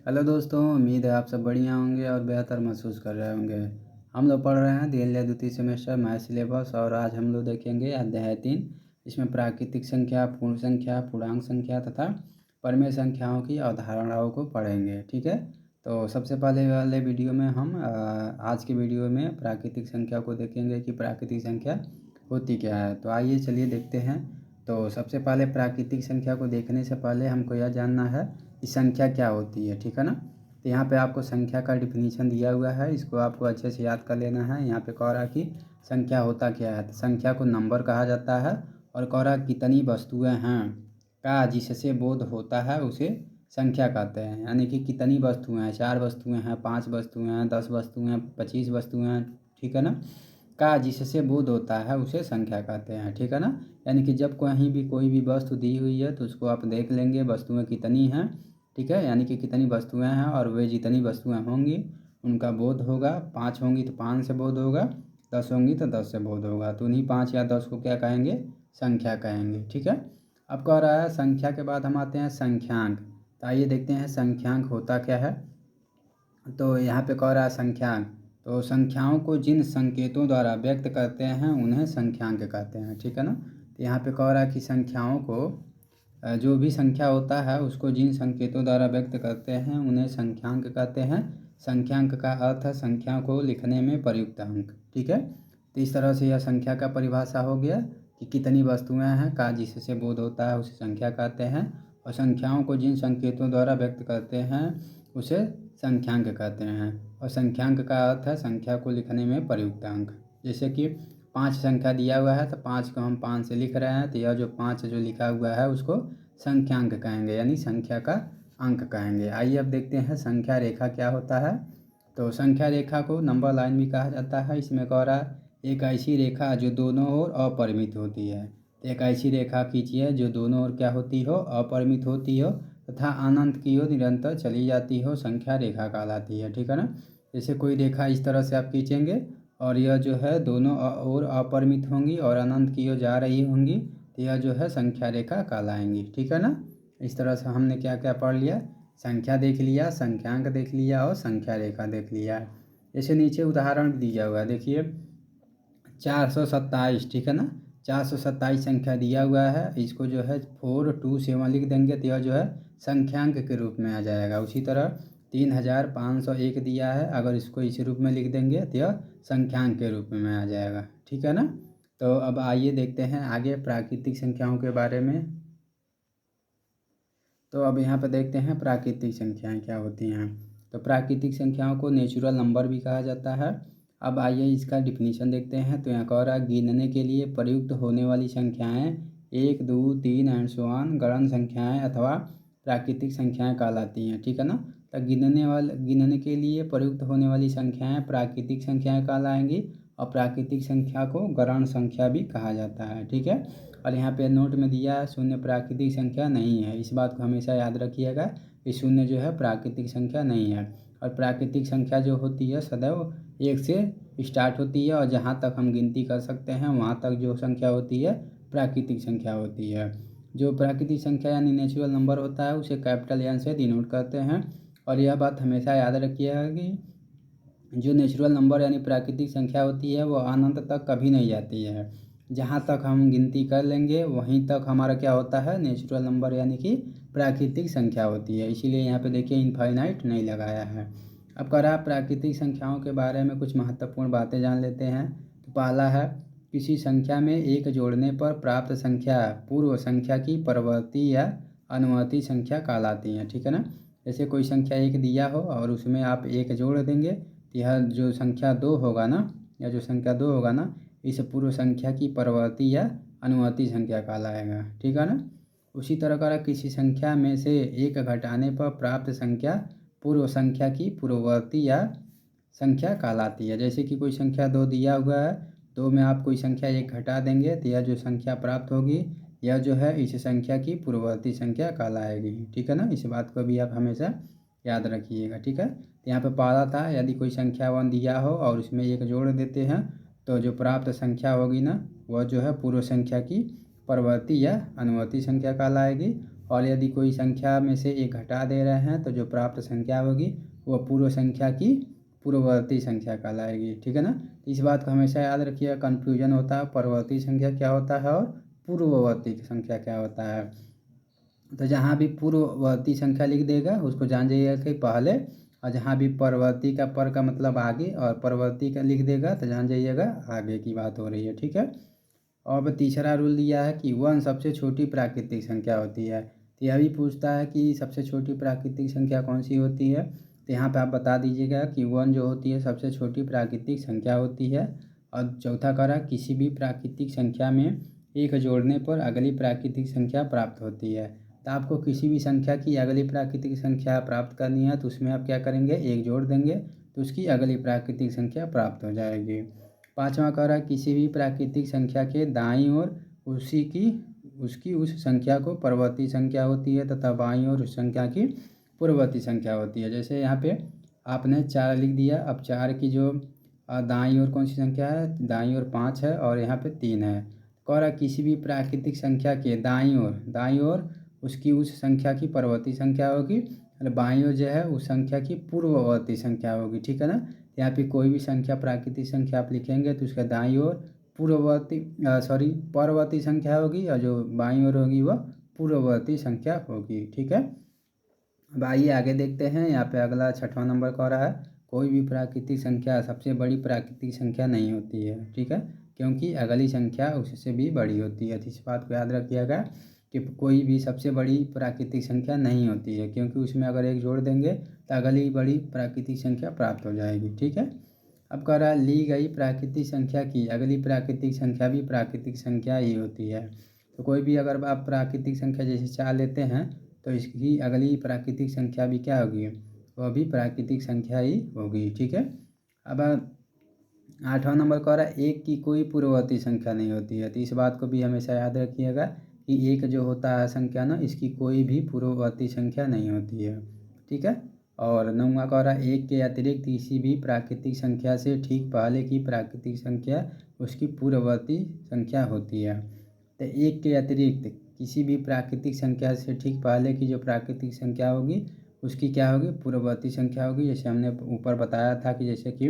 Hello दोस्तों, उम्मीद है आप सब बढ़िया होंगे और बेहतर महसूस कर रहे होंगे। हम लोग पढ़ रहे हैं दिल्ली द्वितीय सेमेस्टर मैथ सिलेबस और आज हम लोग देखेंगे अध्याय 3। इसमें प्राकृतिक संख्या, पूर्ण संख्या, पूर्णांक संख्या तथा परिमेय संख्याओं की अवधारणाओं को पढ़ेंगे। ठीक है, तो सबसे पहले वाले वीडियो में हम आज के वीडियो में प्राकृतिक संख्या को देखेंगे कि प्राकृतिक संख्या होती क्या है। तो आइए चलिए देखते हैं। तो सबसे पहले प्राकृतिक संख्या को देखने से पहले हमको यह जानना है कि संख्या क्या होती है। ठीक है ना। तो यहाँ पे आपको संख्या का डिफिनीशन दिया हुआ है, इसको आपको अच्छे से याद कर लेना है। यहाँ पे कह रहा कि संख्या होता क्या है। तो संख्या को नंबर कहा जाता है और कह रहा कितनी वस्तुएं हैं का जिससे बोध होता है उसे संख्या कहते हैं। यानी कि कितनी वस्तुएं हैं, 4 वस्तुएं हैं, 5 वस्तुएं हैं, 10 वस्तुएं हैं, 25 वस्तुएं हैं। ठीक है ना। का जिससे बोध होता है उसे संख्या कहते हैं। ठीक है ना। यानी कि जब कहीं भी कोई भी वस्तु दी हुई है तो उसको आप देख लेंगे वस्तुएं कितनी हैं। ठीक है, यानी कि कितनी वस्तुएं हैं और वे जितनी वस्तुएं होंगी उनका बोध होगा। 5 होंगी तो 5 से बोध होगा, 10 होंगी तो 10 से बोध होगा। तो उन्हीं 5 या 10 को क्या कहेंगे, संख्या कहेंगे। ठीक है। अब कह रहा है संख्या के बाद हम आते हैं संख्यांक। तो आइए देखते हैं संख्यांक होता क्या है। तो यहाँ पे कह रहा है संख्यांक, तो संख्याओं को जिन संकेतों द्वारा व्यक्त करते हैं उन्हें संख्यांक कहते हैं। ठीक है ना। तो यहाँ पे कह रहा है कि संख्याओं को जो भी संख्या होता है उसको जिन संकेतों द्वारा व्यक्त करते हैं उन्हें संख्यांक कहते हैं। संख्यांक का अर्थ है संख्या को लिखने में प्रयुक्त अंक। ठीक है। तो इस तरह से यह संख्या का परिभाषा हो गया कि कितनी वस्तुएं हैं का जिससे बोध होता है उसे संख्या कहते हैं और संख्याओं को जिन संकेतों द्वारा व्यक्त करते हैं उसे संख्यांक कहते हैं। और संख्यांक का अर्थ है संख्या को लिखने में प्रयुक्त अंक। जैसे कि 5 संख्या दिया हुआ है तो 5 को हम 5 से लिख रहे हैं, तो यह जो 5 जो लिखा हुआ है उसको संख्यांक कहेंगे, यानी संख्या का अंक कहेंगे। आइए अब देखते हैं संख्या रेखा क्या होता है। तो संख्या रेखा को नंबर लाइन भी कहा जाता है। इसमें कह रहा है एक ऐसी रेखा जो दोनों ओर अपरिमित होती है। तो एक ऐसी रेखा खींचिए जो दोनों ओर क्या होती हो, अपरिमित होती हो तथा अनंत की ओर निरंतर चली जाती हो, संख्या रेखा कहलाती है। ठीक है ना। जैसे कोई रेखा इस तरह से आप खींचेंगे और यह जो है दोनों ओर अपरिमित होंगी और अनंत की ओर जा रही होंगी, तो यह जो है संख्या रेखा कहलाएंगी। ठीक है ना। इस तरह से हमने क्या क्या पढ़ लिया, संख्या देख लिया, संख्यांक देख लिया और संख्या रेखा देख लिया। जैसे नीचे उदाहरण दिया हुआ है, देखिए 427। ठीक है ना। 427 संख्या दिया हुआ है, इसको जो है 427 लिख देंगे तो यह जो है संख्यांक के रूप में आ जाएगा। उसी तरह 3501 दिया है, अगर इसको इस रूप में लिख देंगे तो यह संख्यांक के रूप में आ जाएगा। ठीक है ना। तो अब आइए देखते हैं आगे प्राकृतिक संख्याओं के बारे में। तो अब यहाँ पर देखते हैं प्राकृतिक संख्याएं क्या होती हैं। तो प्राकृतिक संख्याओं को नेचुरल नंबर भी कहा जाता है। अब आइए इसका डिफिनीशन देखते हैं। तो यहाँ कह रहा है गिनने के लिए प्रयुक्त होने वाली संख्याएं 1, 2, 3 एंड सो ऑन गणन संख्याएं अथवा प्राकृतिक संख्याएं कहलाती हैं। ठीक है ना। तो गिनने के लिए प्रयुक्त होने वाली संख्याएं प्राकृतिक संख्याएं कहलाएंगी और प्राकृतिक संख्या को गणन संख्या भी कहा जाता है। ठीक है। और यहाँ पे नोट में दिया है शून्य प्राकृतिक संख्या नहीं है। इस बात को हमेशा याद रखिएगा कि शून्य जो है प्राकृतिक संख्या नहीं है। और प्राकृतिक संख्या जो होती है सदैव 1 से स्टार्ट होती है और जहाँ तक हम गिनती कर सकते हैं वहाँ तक जो संख्या होती है प्राकृतिक संख्या होती है। जो प्राकृतिक संख्या यानी नेचुरल नंबर होता है उसे कैपिटल एन से डिनोट करते हैं। और यह बात हमेशा याद रखिएगा कि जो नेचुरल नंबर यानी प्राकृतिक संख्या होती है वो अनंत तक कभी नहीं जाती है। जहाँ तक हम गिनती कर लेंगे वहीं तक हमारा क्या होता है, नेचुरल नंबर यानी कि प्राकृतिक संख्या होती है। इसीलिए यहाँ पे देखिए इनफाइनाइट नहीं लगाया है। अब कह रहा है प्राकृतिक संख्याओं के बारे में कुछ महत्वपूर्ण बातें जान लेते हैं। तो पहला है किसी संख्या में एक जोड़ने पर प्राप्त संख्या पूर्व संख्या की परवर्ती या अनुवर्ती संख्या कहलाती है। ठीक है ना। जैसे कोई संख्या 1 दिया हो और उसमें आप 1 जोड़ देंगे, यह जो संख्या 2 होगा ना, या जो संख्या 2 होगा ना, इस पूर्व संख्या की परवर्ती या अनुवर्ती संख्या कहलाएगा। ठीक है ना। उसी तरह का किसी संख्या में से 1 घटाने पर प्राप्त संख्या पूर्व संख्या की पूर्ववर्ती या संख्या कहलाती है। जैसे कि कोई संख्या 2 दिया हुआ है, 2 में आप कोई संख्या 1 घटा देंगे तो यह जो संख्या प्राप्त होगी यह जो है इस संख्या की पूर्ववर्ती संख्या कहलाएगी। ठीक है ना। इस बात को भी आप हमेशा याद रखिएगा। ठीक है। तो यहाँ पे पहला था यदि कोई संख्या 1 दिया हो और उसमें 1 जोड़ देते हैं तो जो प्राप्त संख्या होगी ना वह जो है पूर्व संख्या की परवर्ती या अनुवर्ती संख्या कहलाएगी। और यदि कोई संख्या में से एक घटा दे रहे हैं तो जो प्राप्त संख्या होगी वह पूर्व संख्या की पूर्ववर्ती संख्या कहलाएगी। ठीक है ना। इस बात को हमेशा याद रखिए, कन्फ्यूजन होता है परवर्ती संख्या क्या होता है और पूर्ववर्ती संख्या क्या होता है। तो जहाँ भी पूर्ववर्ती संख्या लिख देगा उसको जान जाइएगा कि पहले, और जहाँ भी परवर्ती का पर का मतलब आगे और परवर्ती का लिख देगा तो जान जाइएगा आगे की बात हो रही है। ठीक है। और अब तीसरा रूल दिया है कि 1 सबसे छोटी प्राकृतिक संख्या होती है। तो यह भी पूछता है कि सबसे छोटी प्राकृतिक संख्या कौन सी होती है। तो यहाँ पे आप बता दीजिएगा कि 1 जो होती है सबसे छोटी प्राकृतिक संख्या होती है। और चौथा कह रहा किसी भी प्राकृतिक संख्या में एक जोड़ने पर अगली प्राकृतिक संख्या प्राप्त होती है। तो आपको किसी भी संख्या की अगली प्राकृतिक संख्या प्राप्त करनी है तो उसमें आप क्या करेंगे, एक जोड़ देंगे तो उसकी अगली प्राकृतिक संख्या प्राप्त हो जाएगी। पाँचवा कह रहा है किसी भी प्राकृतिक संख्या के दाईं ओर उसकी उस संख्या को परवर्ती संख्या होती है तथा बाईं ओर उस संख्या की पूर्ववर्ती संख्या होती है। जैसे यहाँ पे आपने 4 लिख दिया, अब 4 की जो दाईं ओर कौन सी संख्या है, दाईं ओर 5 है और यहाँ पे 3 है। कह रहा किसी भी प्राकृतिक संख्या के दाईं ओर उसकी उस संख्या की परवर्ती संख्या होगी और बाईं ओर जो है उस संख्या की पूर्ववर्ती संख्या होगी। ठीक है ना। यहाँ पे कोई भी संख्या प्राकृतिक संख्या आप लिखेंगे तो उसका दाईं ओर परवर्ती संख्या होगी और जो बाईं ओर होगी वह पूर्ववर्ती संख्या होगी। ठीक है। अब आइए आगे देखते हैं। यहाँ पे अगला 6वां नंबर कह रहा है कोई भी प्राकृतिक संख्या सबसे बड़ी प्राकृतिक संख्या नहीं होती है। ठीक है। क्योंकि अगली संख्या उससे भी बड़ी होती है। तो इस बात को याद रखिएगा कि कोई भी सबसे बड़ी प्राकृतिक संख्या नहीं होती है, क्योंकि उसमें अगर एक जोड़ देंगे तो अगली बड़ी प्राकृतिक संख्या प्राप्त हो जाएगी। ठीक है। अब कह रहा है ली गई प्राकृतिक संख्या की अगली प्राकृतिक संख्या भी प्राकृतिक संख्या ही होती है। तो कोई भी अगर आप प्राकृतिक संख्या जैसे 4 लेते हैं तो इसकी अगली प्राकृतिक संख्या भी क्या होगी, वह भी प्राकृतिक संख्या ही होगी। ठीक है। अब 8वां नंबर कह रहा है एक की कोई पूर्ववर्ती संख्या नहीं होती है। तो इस बात को भी हमेशा याद रखिएगा कि एक जो होता है संख्या ना, इसकी कोई भी पूर्ववर्ती संख्या नहीं होती है। ठीक है। और 9वां कह रहा है एक के अतिरिक्त किसी भी प्राकृतिक संख्या से ठीक पहले की प्राकृतिक संख्या उसकी पूर्ववर्ती संख्या होती है। तो एक के अतिरिक्त किसी भी प्राकृतिक संख्या से ठीक पहले की जो प्राकृतिक संख्या होगी उसकी क्या होगी, पूर्ववर्ती संख्या होगी। जैसे हमने ऊपर बताया था कि जैसे कि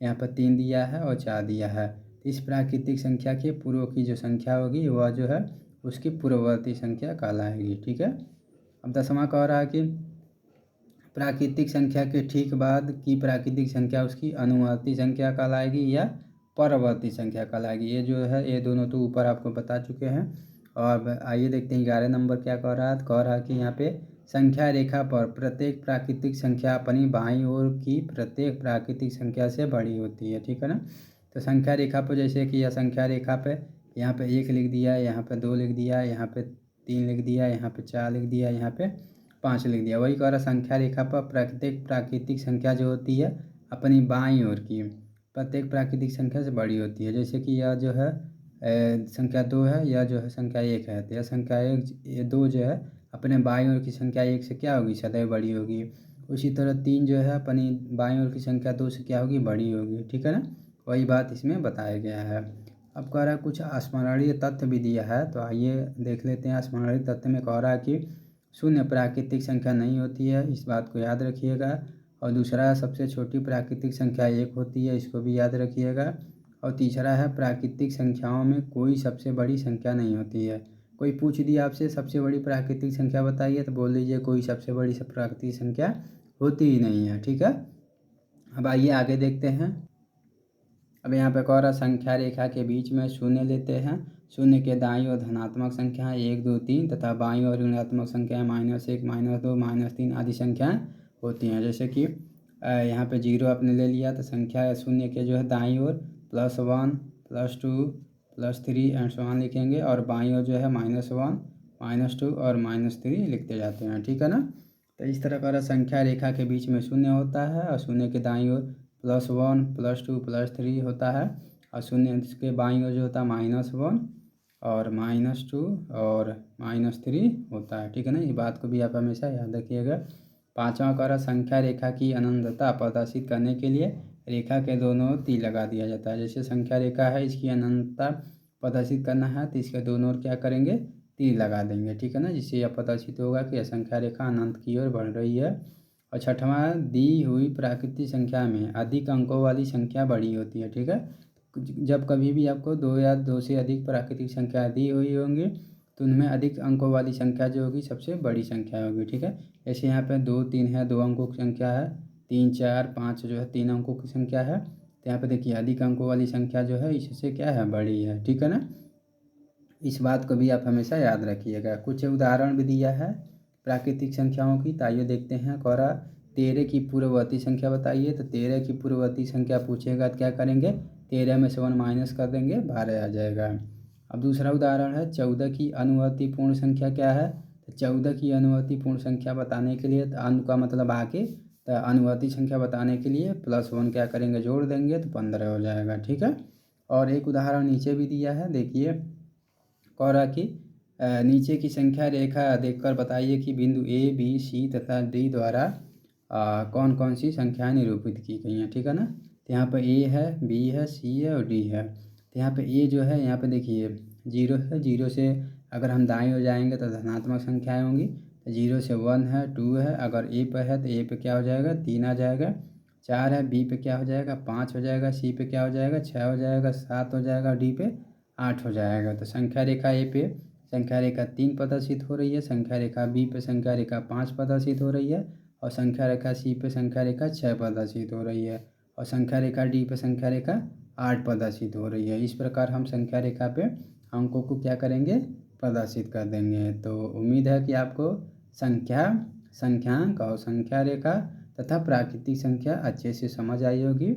यहाँ पर 3 दिया है और 4 दिया है, तो इस प्राकृतिक संख्या के पूर्व की जो संख्या होगी वह जो है उसकी पूर्ववर्ती संख्या कहलाएगी। ठीक है। अब 10वां कह रहा है कि प्राकृतिक संख्या के ठीक बाद की प्राकृतिक संख्या उसकी अनुवर्ती संख्या कहलाएगी या परवर्ती संख्या कहलाएगी। ये जो है ये दोनों तो ऊपर आपको बता चुके हैं। और आइए देखते हैं 11 नंबर क्या कह रहा है। कह रहा है कि यहाँ पे संख्या रेखा पर प्रत्येक प्राकृतिक संख्या अपनी बाईं ओर की प्रत्येक प्राकृतिक संख्या से बड़ी होती है। ठीक है ना। तो संख्या रेखा पर जैसे कि यह संख्या रेखा पे यहाँ पे 1 लिख दिया, यहाँ पे 2 लिख दिया, यहाँ पे 3 लिख दिया, यहाँ पे 4 लिख दिया, यहाँ पे 5 लिख दिया। वही कह रहा संख्या रेखा पर प्रत्येक प्राकृतिक संख्या जो होती है अपनी बाईं ओर की प्रत्येक प्राकृतिक संख्या से बड़ी होती है। जैसे कि यह जो है संख्या 2 है, यह जो है संख्या 1 है, तो यह संख्या 2 जो है अपने बाईं ओर की संख्या 1 से क्या होगी, सदैव बड़ी होगी। उसी तरह 3 जो है अपनी बाईं ओर की संख्या 2 से क्या होगी, बड़ी होगी। ठीक है ना। वही बात इसमें बताया गया है। अब कह रहा है कुछ स्मरणीय तथ्य भी दिया है, तो आइए देख लेते हैं। स्मरणीय तथ्य में कह रहा है कि शून्य प्राकृतिक संख्या नहीं होती है, इस बात को याद रखिएगा। और दूसरा सबसे छोटी प्राकृतिक संख्या 1 होती है, इसको भी याद रखिएगा। और तीसरा है प्राकृतिक संख्याओं में कोई सबसे बड़ी संख्या नहीं होती है। कोई पूछ दिया आपसे सबसे बड़ी प्राकृतिक संख्या बताइए तो बोल दीजिए कोई सबसे बड़ी प्राकृतिक संख्या होती ही नहीं है। ठीक है। अब आइए आगे देखते हैं। अब यहाँ पे कह रहा संख्या रेखा के बीच में शून्य लेते हैं। शून्य के दाईं ओर धनात्मक संख्याएं 1, 2, 3 तथा बाईं ओर ऋणात्मक संख्याएं -1, -2, -3 आदि संख्याएं होती हैं। जैसे कि यहाँ पे 0 आपने ले लिया तो संख्या शून्य के जो है दाईं ओर +1, +2, +3 एंड सो ऑन लिखेंगे और बाईं ओर जो है -1, -2 और -3 लिखते जाते हैं। ठीक है ना। तो इस तरह का संख्या रेखा के बीच में शून्य होता है और शून्य के दाईं ओर +1, +2, +3 होता है और शून्य इसके बाईं ओर जो होता है -1 और -2 और -3 होता है। ठीक है ना। ये बात को भी आप हमेशा याद रखिएगा। 5वां कह रहा संख्या रेखा की अनंतता प्रदर्शित करने के लिए रेखा के दोनों ओर तीर लगा दिया जाता है। जैसे संख्या रेखा है, इसकी अनंतता प्रदर्शित करना है तो इसके दोनों ओर क्या करेंगे, तीर लगा देंगे, ठीक है ना, जिससे यह प्रदर्शित होगा कि यह संख्या रेखा अनंत की ओर बढ़ रही है। और छठवां, दी हुई प्राकृतिक संख्या में अधिक अंकों वाली संख्या बड़ी होती है, ठीक है। जब कभी भी आपको दो या दो से अधिक प्राकृतिक संख्या दी हुई होंगी तो उनमें अधिक अंकों वाली संख्या जो होगी सबसे बड़ी संख्या होगी, ठीक है। जैसे यहाँ पे 2 3 है, 2 अंकों की संख्या है, 3 4 5 जो है 3 अंकों की संख्या है, तो यहाँ पे देखिए अधिक अंकों वाली संख्या जो है इससे क्या है, बड़ी है, ठीक है ना। इस बात को भी आप हमेशा याद रखिएगा। कुछ उदाहरण भी दिया है प्राकृतिक संख्याओं की, तो आइए देखते हैं। कौरा 13 की पूर्ववर्ती संख्या बताइए, तो 13 की पूर्ववर्ती संख्या पूछेगा तो क्या करेंगे, 13 में से 1 माइनस कर देंगे, 12 आ जाएगा। अब दूसरा उदाहरण है 14 की अनुवर्ती पूर्ण संख्या क्या है, तो 14 की अनुवर्ती पूर्ण संख्या बताने के लिए, तो अनु का मतलब आगे, तो अनुवर्ती संख्या बताने के लिए +1 क्या करेंगे, जोड़ देंगे, तो 15 हो जाएगा, ठीक है। और एक उदाहरण नीचे भी दिया है, देखिए। कौरा की नीचे की संख्या रेखा देखकर बताइए कि बिंदु ए बी सी तथा डी द्वारा कौन कौन सी संख्याएं निरूपित की गई हैं, ठीक है ना। तो यहाँ पर ए है, बी है, सी है और डी है। तो यहाँ पे ए जो है, यहाँ पे देखिए 0 है, 0 से अगर हम दाएं हो जाएंगे तो धनात्मक संख्याएं होंगी, तो 0 से 1 है, 2 है, अगर ए पे है तो ए पे क्या हो जाएगा, 3 आ जाएगा। 4 है, बी पे क्या हो जाएगा, 5 हो जाएगा, सी पे क्या हो जाएगा, 6 हो जाएगा, 7 हो जाएगा, डी पे 8 हो जाएगा। तो संख्या रेखा ए पे संख्या रेखा 3 प्रदर्शित हो रही है, संख्या रेखा बी पे संख्या रेखा 5 प्रदर्शित हो रही है, और संख्या रेखा सी पे संख्या रेखा 6 प्रदर्शित हो रही है, और संख्या रेखा डी पे संख्या रेखा 8 प्रदर्शित हो रही है। इस प्रकार हम संख्या रेखा पे अंकों को क्या करेंगे, प्रदर्शित कर देंगे। तो उम्मीद है कि आपको संख्यांक और संख्या रेखा तथा प्राकृतिक संख्या अच्छे से समझ आई होगी।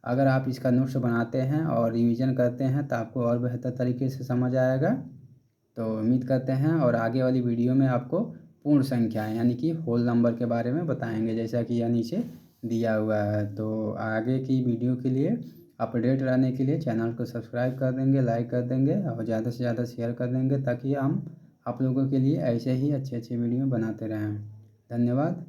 अगर आप इसका नोट्स बनाते हैं और रिवीजन करते हैं तो आपको और बेहतर तरीके से समझ आएगा। तो उम्मीद करते हैं, और आगे वाली वीडियो में आपको पूर्ण संख्याएं यानी कि होल नंबर के बारे में बताएंगे, जैसा कि यह नीचे दिया हुआ है। तो आगे की वीडियो के लिए अपडेट रहने के लिए चैनल को सब्सक्राइब कर देंगे, लाइक कर देंगे और ज़्यादा से ज़्यादा शेयर कर देंगे, ताकि हम आप लोगों के लिए ऐसे ही अच्छे अच्छे वीडियो बनाते रहें। धन्यवाद।